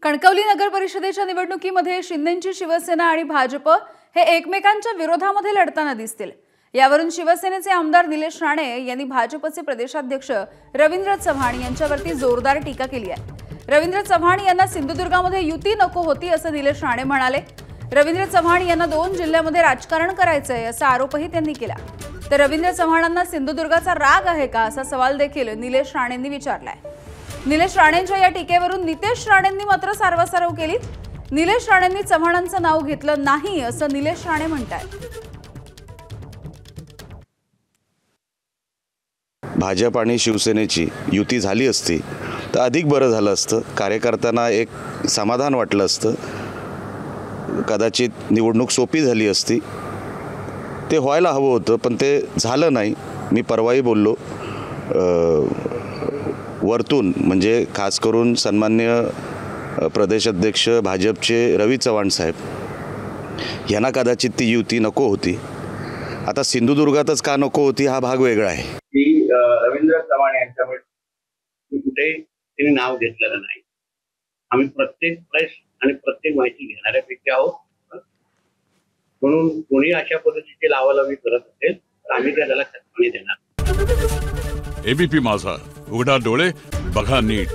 कणकवली नगर परिषदेच्या निवडणुकीमध्ये शिंदेंची शिवसेना आणि भाजप हे एकमेकांच्या विरोधामध्ये लढताना दिसतील। यावरून शिवसेनेचे आमदार निलेश राणे यांनी भाजपचे प्रदेशाध्यक्ष रवींद्र चव्हाण यांच्यावरती जोरदार टीका केली आहे। रवींद्र चव्हाण यांना सिंधुदुर्गामध्ये युती नको होती असं निलेश राणे म्हणाले। रवींद्र चव्हाण यांना 2 जिल्ह्यांमध्ये राजकारण करायचंय असा आरोपही त्यांनी केला। तर रवींद्र चव्हाणांना सिंधुदुर्गाचा राग आहे का असा सवाल देखील निलेश राणेंनी विचारलाय। निलेश राणेंच्या या टीकेवरून नितेश राणेंनी मात्र सारवासारव केली। निलेश राणेंनी चव्हाणांचं नाव घेतलं नाही असं निलेश राणे म्हणतात। भाजप आणि शिवसेनेची युती झाली असती तर अधिक बरं झालं असतं। कार्यकर्त्यांना एक समाधान वाटलं असतं, कदाचित निवडणूक सोपी झाली असती। ते व्हायला हवं होतं पण ते झालं नाही। मी परवाही बोललो, वरतून म्हणजे खास करून सन्माननीय प्रदेशाध्यक्ष भाजपचे रवी चव्हाण साहेब यांना कदाचित ती युती नको होती। आता सिंधुदुर्गातच का नको होती हा भाग वेगळा आहे। की रवींद्र चव्हाण यांच्यामुळे कुठे त्यांनी नाव घेतलेलं नाही। आम्ही प्रत्येक प्रेस आणि प्रत्येक माहिती घेणाऱ्यापैकी आहोत, म्हणून कोणी अशा पद्धतीची लावालावी करत असेल तर आम्ही त्याला खतपाणी देणार। एबीपी माझा, उघडा डोळे बघा नीट।